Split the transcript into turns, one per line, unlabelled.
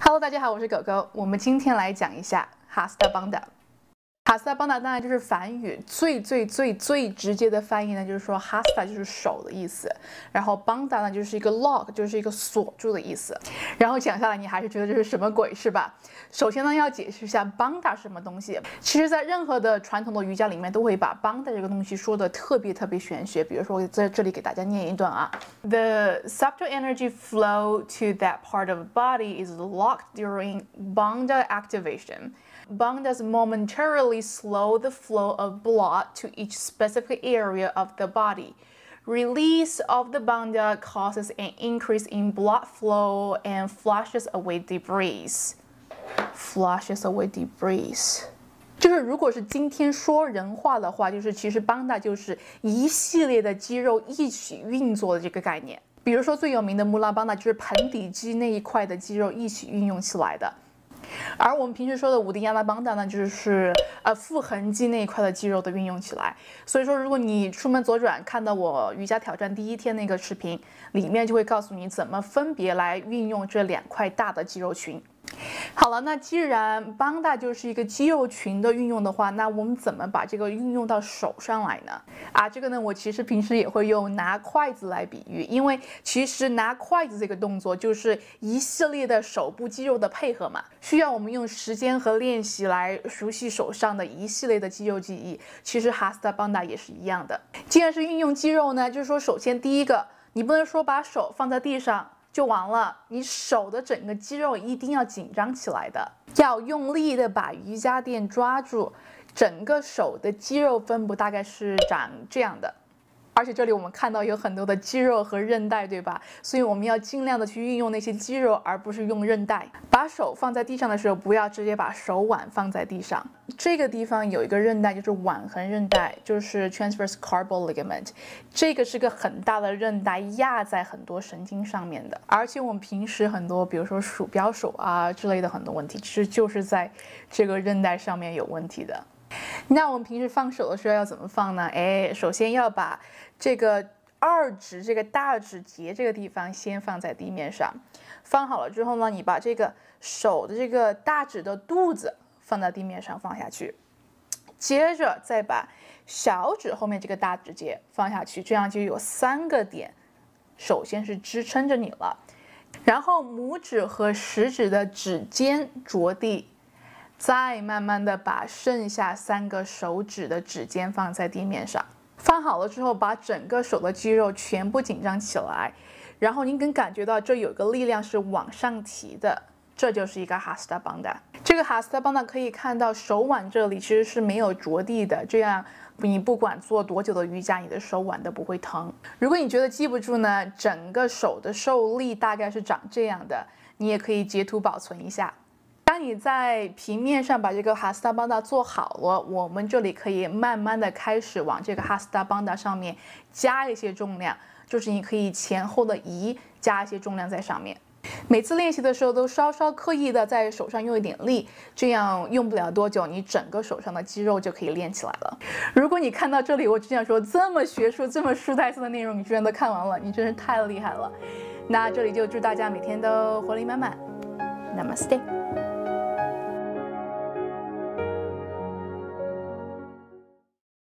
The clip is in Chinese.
Hello， 大家好，我是狗狗。我们今天来讲一下 Hasta Banda。Hasta Banda 当然就是梵语最直接的翻译呢，就是说 Hasta 就是手的意思，然后 Banda 呢就是一个 lock， 就是一个锁住的意思。然后讲下来，你还是觉得这是什么鬼是吧？首先呢，要解释一下 Banda 是什么东西。其实，在任何的传统的瑜伽里面，都会把 Banda 这个东西说的特别玄学。比如说，我在这里给大家念一段啊 ：The subtle energy flow to that part of the body is locked during Banda activation. Bandas momentarily slow the flow of blood to each specific area of the body. Release of the banda causes an increase in blood flow and flushes away debris. Flushes away debris. 就是如果是今天说人话的话，就是其实 banda 就是一系列的肌肉一起运作的这个概念。比如说最有名的穆拉邦达就是盆底肌那一块的肌肉一起运用起来的。而我们平时说的五丁亚拉邦达呢，就是腹横肌那一块的肌肉的运用起来。所以说，如果你出门左转看到我瑜伽挑战第一天那个视频，里面就会告诉你怎么分别来运用这两块大的肌肉群。好了，那既然邦达就是一个肌肉群的运用的话，那我们怎么把这个运用到手上来呢？这个呢，我其实平时也会用拿筷子来比喻，因为其实拿筷子这个动作就是一系列的手部肌肉的配合嘛，需要我们用时间和练习来熟悉手上的一系列的肌肉记忆。其实 Hasta Banda 也是一样的。既然是运用肌肉呢，就是说，首先第一个，你不能说把手放在地上就完了，你手的整个肌肉一定要紧张起来的，要用力的把瑜伽垫抓住，整个手的肌肉分布大概是长这样的。而且这里我们看到有很多的肌肉和韧带，对吧？所以我们要尽量的去运用那些肌肉，而不是用韧带。把手放在地上的时候，不要直接把手腕放在地上。这个地方有一个韧带，就是腕横韧带，就是 transverse carpal ligament。这个是个很大的韧带，压在很多神经上面的。而且我们平时很多，比如说鼠标手之类的很多问题，其实就是在这个韧带上面有问题的。那我们平时放手的时候要怎么放呢？首先要把这个二指这个大指节这个地方先放在地面上，放好了之后呢，你把这个手的这个大指的肚子放在地面上放下去，接着再把小指后面这个大指节放下去，这样就有3个点，首先是支撑着你了，然后拇指和食指的指尖着地。再慢慢的把剩下3个手指的指尖放在地面上，放好了之后，把整个手的肌肉全部紧张起来，然后你能感觉到这有个力量是往上提的，这就是一个 Hasta Banda。这个 Hasta Banda 可以看到手腕这里其实是没有着地的，这样你不管做多久的瑜伽，你的手腕都不会疼。如果你觉得记不住呢，整个手的受力大概是长这样的，你也可以截图保存一下。当你在平面上把这个 Hasta Banda 做好了，我们这里可以慢慢的开始往这个 Hasta Banda 上面加一些重量，就是你可以前后的移，加一些重量在上面。每次练习的时候都稍刻意的在手上用一点力，这样用不了多久，你整个手上的肌肉就可以练起来了。如果你看到这里，我只想说这么学术、这么书呆子的内容，你居然都看完了，你真是太厉害了。那这里就祝大家每天都活力满满 ，Namaste。